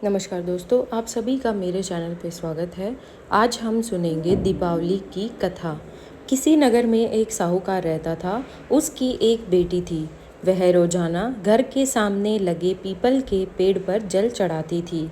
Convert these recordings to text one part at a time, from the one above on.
नमस्कार दोस्तों, आप सभी का मेरे चैनल पे स्वागत है। आज हम सुनेंगे दीपावली की कथा। किसी नगर में एक साहूकार रहता था। उसकी एक बेटी थी। वह रोजाना घर के सामने लगे पीपल के पेड़ पर जल चढ़ाती थी।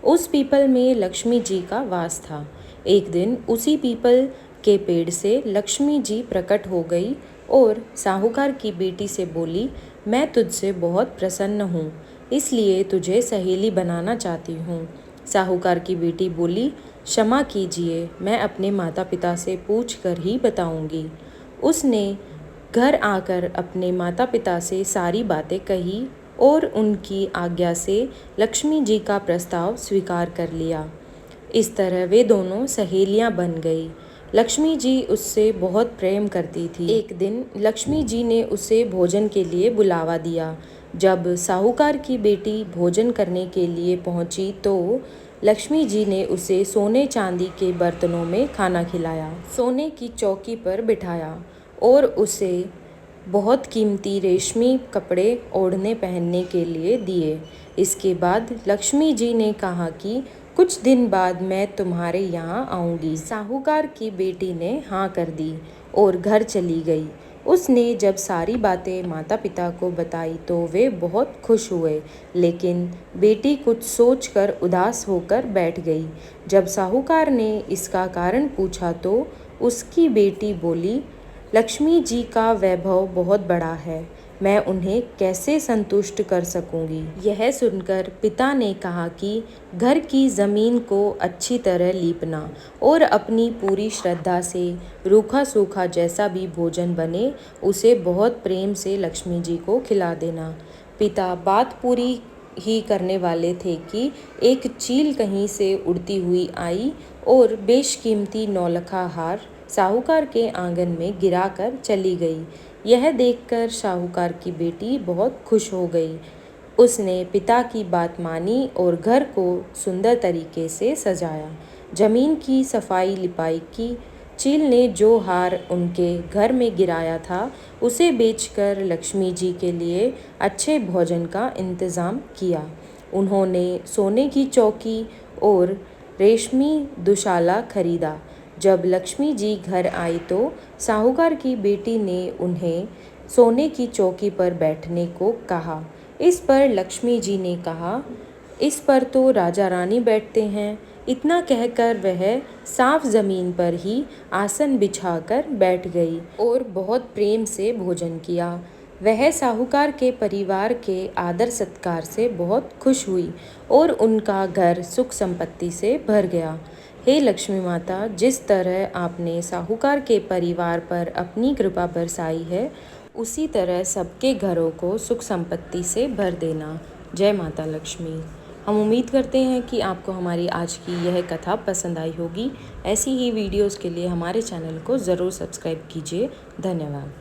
उस पीपल में लक्ष्मी जी का वास था। एक दिन उसी पीपल के पेड़ से लक्ष्मी जी प्रकट हो गई और साहूकार की बेटी से बोली, मैं तुझसे बहुत प्रसन्न हूँ, इसलिए तुझे सहेली बनाना चाहती हूँ। साहूकार की बेटी बोली, क्षमा कीजिए, मैं अपने माता पिता से पूछ कर ही बताऊंगी। उसने घर आकर अपने माता पिता से सारी बातें कही और उनकी आज्ञा से लक्ष्मी जी का प्रस्ताव स्वीकार कर लिया। इस तरह वे दोनों सहेलियां बन गई। लक्ष्मी जी उससे बहुत प्रेम करती थी। एक दिन लक्ष्मी जी ने उसे भोजन के लिए बुलावा दिया। जब साहूकार की बेटी भोजन करने के लिए पहुंची तो लक्ष्मी जी ने उसे सोने चांदी के बर्तनों में खाना खिलाया, सोने की चौकी पर बिठाया और उसे बहुत कीमती रेशमी कपड़े ओढ़ने पहनने के लिए दिए। इसके बाद लक्ष्मी जी ने कहा कि कुछ दिन बाद मैं तुम्हारे यहाँ आऊँगी। साहूकार की बेटी ने हाँ कर दी और घर चली गई। उसने जब सारी बातें माता पिता को बताई तो वे बहुत खुश हुए, लेकिन बेटी कुछ सोचकर उदास होकर बैठ गई। जब साहूकार ने इसका कारण पूछा तो उसकी बेटी बोली, लक्ष्मी जी का वैभव बहुत बड़ा है, मैं उन्हें कैसे संतुष्ट कर सकूंगी। यह सुनकर पिता ने कहा कि घर की ज़मीन को अच्छी तरह लीपना और अपनी पूरी श्रद्धा से रूखा सूखा जैसा भी भोजन बने उसे बहुत प्रेम से लक्ष्मी जी को खिला देना। पिता बात पूरी ही करने वाले थे कि एक चील कहीं से उड़ती हुई आई और बेशकीमती नौलखा हार साहूकार के आंगन में गिराकर चली गई। यह देखकर साहूकार की बेटी बहुत खुश हो गई। उसने पिता की बात मानी और घर को सुंदर तरीके से सजाया, जमीन की सफाई लिपाई की। चील ने जो हार उनके घर में गिराया था उसे बेचकर लक्ष्मी जी के लिए अच्छे भोजन का इंतज़ाम किया। उन्होंने सोने की चौकी और रेशमी दुशाला खरीदा। जब लक्ष्मी जी घर आई तो साहूकार की बेटी ने उन्हें सोने की चौकी पर बैठने को कहा। इस पर लक्ष्मी जी ने कहा, इस पर तो राजा रानी बैठते हैं। इतना कहकर वह साफ जमीन पर ही आसन बिछाकर बैठ गई और बहुत प्रेम से भोजन किया। वह साहूकार के परिवार के आदर सत्कार से बहुत खुश हुई और उनका घर सुख संपत्ति से भर गया। हे लक्ष्मी माता, जिस तरह आपने साहूकार के परिवार पर अपनी कृपा बरसाई है, उसी तरह सबके घरों को सुख संपत्ति से भर देना। जय माता लक्ष्मी। हम उम्मीद करते हैं कि आपको हमारी आज की यह कथा पसंद आई होगी। ऐसी ही वीडियोस के लिए हमारे चैनल को ज़रूर सब्सक्राइब कीजिए। धन्यवाद।